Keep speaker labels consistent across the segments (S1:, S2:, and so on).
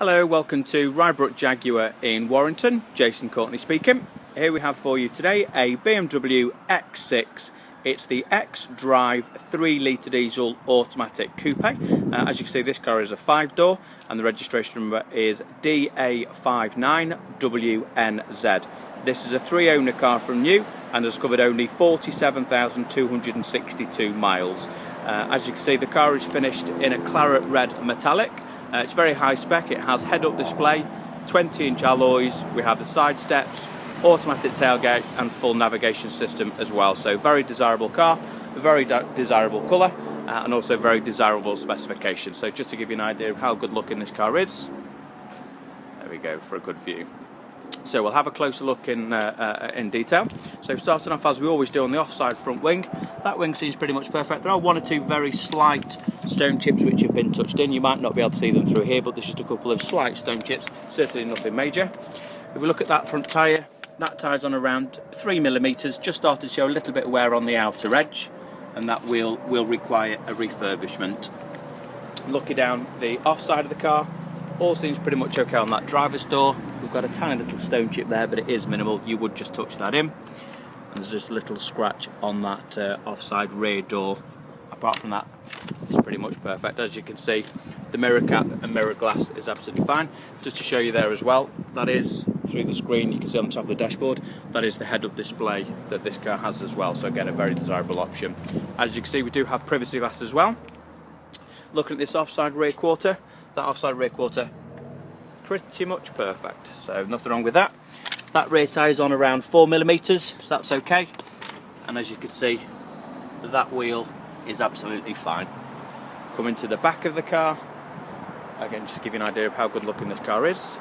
S1: Hello, welcome to Rybrook Jaguar in Warrington. Jason Courtney speaking. Here we have for you today a BMW X6. It's the X-Drive 3-litre diesel automatic coupe. As you can see, this car is a 5-door and the registration number is DA59WNZ. This is a 3-owner car from new and has covered only 47,262 miles. As you can see, the car is finished in a claret red metallic. It's very high spec. It has head-up display, 20-inch alloys. We have the side steps, automatic tailgate and full navigation system as well. So very desirable car, a very desirable colour and also very desirable specification. So just to give you an idea of how good looking this car is, there we go for a good view. So we'll have a closer look in detail. So starting off as we always do on the offside front wing, that wing seems pretty much perfect. There are one or two very slight stone chips which have been touched in. You might not be able to see them through here, but there's just a couple of slight stone chips, certainly nothing major. If we look at that front tyre, that tyre's on around 3mm, just started to show a little bit of wear on the outer edge, and that will require a refurbishment. Looking down the offside of the car, all seems pretty much okay on that driver's door. We've got a tiny little stone chip there, but it is minimal. You would just touch that in. And there's just a little scratch on that offside rear door. Apart from that, it's pretty much perfect. As you can see, the mirror cap and mirror glass is absolutely fine. Just to show you there as well, that is through the screen, you can see on the top of the dashboard, that is the head-up display that this car has as well. So again, a very desirable option. As you can see, we do have privacy glass as well. Looking at this offside rear quarter, that offside rear quarter, pretty much perfect. So nothing wrong with that. That rear tyre is on around 4mm, so that's okay. And as you can see, that wheel is absolutely fine. Coming to the back of the car, again just to give you an idea of how good looking this car is.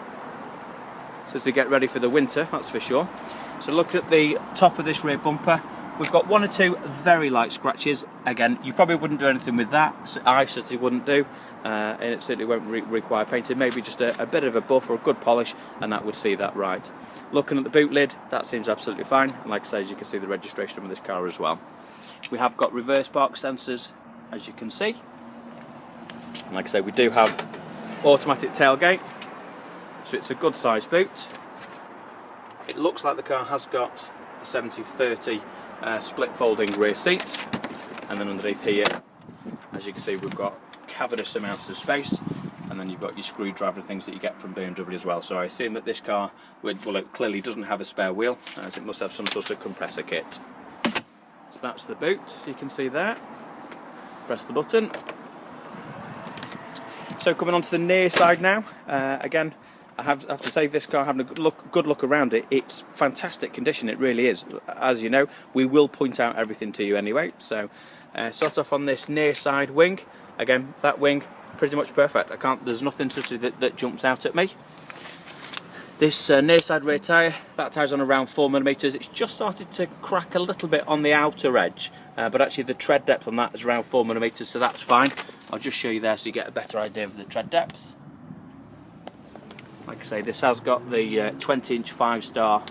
S1: So to get ready for the winter, that's for sure. So look at the top of this rear bumper. We've got one or two very light scratches. Again, you probably wouldn't do anything with that. I certainly wouldn't do, and it certainly won't require painting. Maybe just a bit of a buff or a good polish, and that would see that right. Looking at the boot lid, that seems absolutely fine. And like I say, as you can see, the registration of this car as well. We have got reverse park sensors, as you can see. And like I say, we do have automatic tailgate, so it's a good size boot. It looks like the car has got a 70/30 split folding rear seat, and then underneath here, as you can see, we've got cavernous amounts of space, and then you've got your screwdriver and things that you get from BMW as well. So I assume that this car, well, it clearly doesn't have a spare wheel, as it must have some sort of compressor kit. So that's the boot, as you can see there. Press the button. So coming on to the near side now, again, I have to say, this car, having a good look around it, it's fantastic condition, it really is. As you know, we will point out everything to you anyway. So start off on this near side wing. Again, that wing, pretty much perfect. There's nothing such that jumps out at me. This near side rear tyre, that tyre's on around 4mm. It's just started to crack a little bit on the outer edge, but actually the tread depth on that is around 4mm, so that's fine. I'll just show you there so you get a better idea of the tread depth. Like I say, this has got the 20-inch 5-star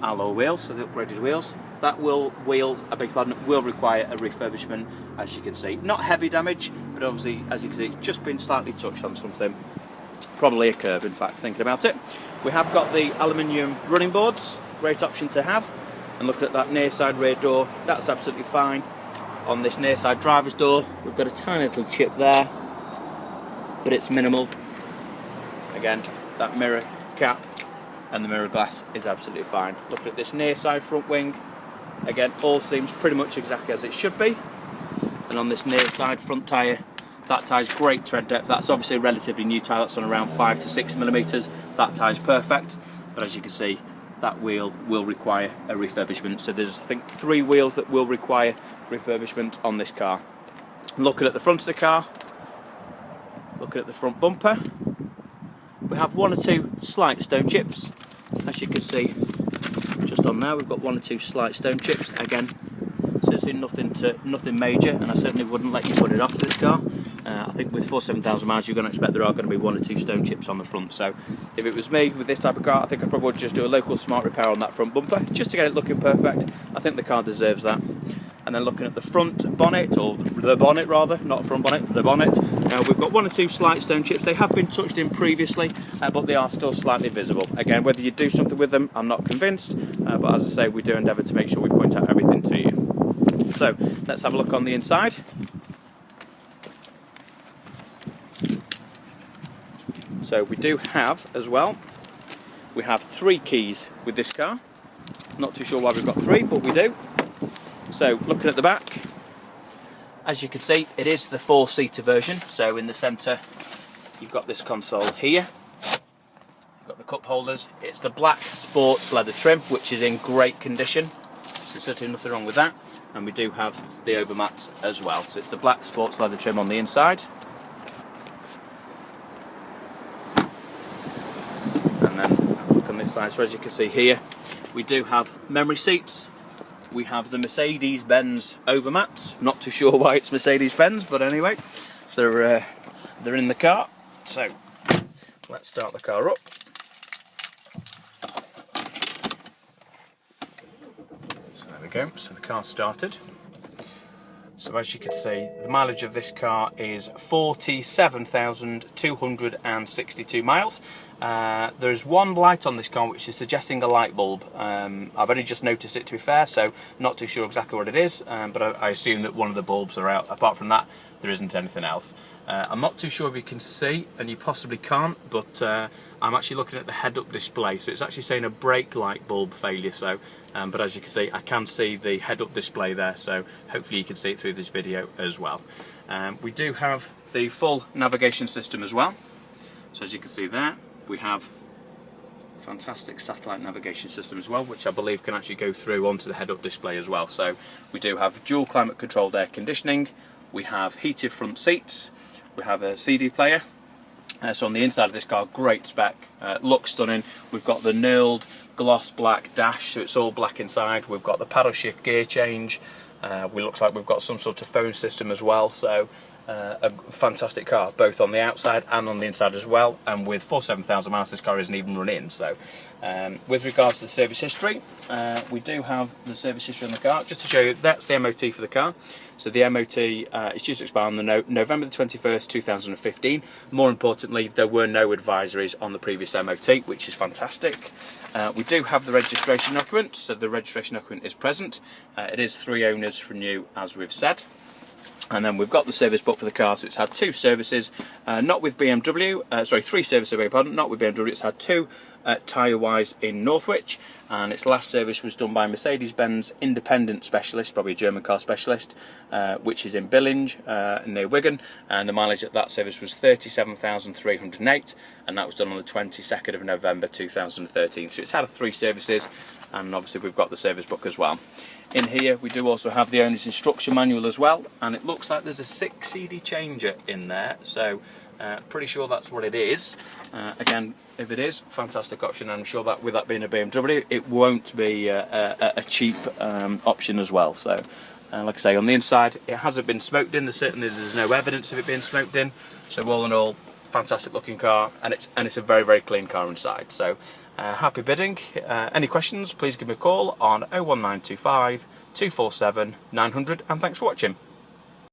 S1: alloy wheels, so the upgraded wheels. That will require a refurbishment, as you can see. Not heavy damage, but obviously, as you can see, it's just been slightly touched on something. Probably a curb, in fact, thinking about it. We have got the aluminium running boards, great option to have. And looking at that near side rear door, that's absolutely fine. On this near side driver's door, we've got a tiny little chip there, but it's minimal. Again, that mirror cap and the mirror glass is absolutely fine. Looking at this near side front wing, again, all seems pretty much exactly as it should be. And on this near side front tyre, that tyre's great tread depth. That's obviously a relatively new tyre, that's on around 5 to 6mm. That tyre's perfect, but as you can see, that wheel will require a refurbishment. So there's, I think, 3 wheels that will require refurbishment on this car. Looking at the front of the car, looking at the front bumper, we have one or two slight stone chips. As you can see, just on there, we've got one or two slight stone chips. Again, seriously nothing major, and I certainly wouldn't let you put it off this car. I think with 47,000 miles, you're going to expect there are going to be one or two stone chips on the front. So if it was me with this type of car, I think I probably would just do a local smart repair on that front bumper, just to get it looking perfect. I think the car deserves that. And then looking at the front bonnet, or the bonnet rather, not front bonnet, the bonnet, We've got one or two slight stone chips. They have been touched in previously, but they are still slightly visible. Again, whether you do something with them, I'm not convinced, but as I say, we do endeavour to make sure we point out everything to you. So let's have a look on the inside. So we do have, as well, we have 3 keys with this car. Not too sure why we've got 3, but we do. So looking at the back, as you can see, it is the 4-seater version. So in the centre, you've got this console here. You've got the cup holders. It's the black sports leather trim, which is in great condition. So certainly nothing wrong with that. And we do have the overmats as well. So it's the black sports leather trim on the inside. And then look on this side. So as you can see here, we do have memory seats. We have the Mercedes-Benz overmats. Not too sure why it's Mercedes-Benz, but anyway, they're in the car. So let's start the car up. So there we go. So the car's started. So as you can see, the mileage of this car is 47,262 miles. There's one light on this car which is suggesting a light bulb. I've only just noticed it, to be fair, so not too sure exactly what it is, but I assume that one of the bulbs are out. Apart from that, there isn't anything else. I'm not too sure if you can see, and you possibly can't, but I'm actually looking at the head-up display, so it's actually saying a brake light bulb failure. So, but as you can see, I can see the head-up display there, so hopefully you can see it through this video as well. We do have the full navigation system as well. So as you can see there, we have a fantastic satellite navigation system as well, which I believe can actually go through onto the head-up display as well. So we do have dual climate controlled air conditioning, we have heated front seats, we have a CD player. So on the inside of this car, great spec, looks stunning. We've got the knurled gloss black dash, so it's all black inside. We've got the paddle shift gear change. Looks like we've got some sort of phone system as well. So a fantastic car, both on the outside and on the inside as well. And with 47,000 miles, this car isn't even run in. So with regards to the service history, we do have the service history on the car. Just to show you, that's the MOT for the car. So the MOT is due to expire on the November the 21st, 2015. More importantly, there were no advisories on the previous MOT, which is fantastic. We do have the registration document, so the registration document is present. It is 3 owners from new, as we've said. And then we've got the service book for the car, so it's had 2 services, not with BMW, sorry, 3 services, I beg your pardon, not with BMW. It's had 2 tyre-wise in Northwich, and its last service was done by Mercedes-Benz independent specialist, probably a German car specialist, which is in Billinge, near Wigan, and the mileage at that service was 37,308, and that was done on the 22nd of November 2013. So it's had 3 services, and obviously we've got the service book as well. In here we do also have the owner's instruction manual as well, and it looks like there's a 6 CD changer in there, so pretty sure that's what it is. Again, if it is, fantastic option, and I'm sure that with that being a BMW, it won't be a cheap option as well. So like I say, on the inside, it hasn't been smoked in. There's no evidence of it being smoked in. So all in all, fantastic looking car, and it's a very, very clean car inside. So happy bidding. Any questions, please give me a call on 01925 247 900, and thanks for watching.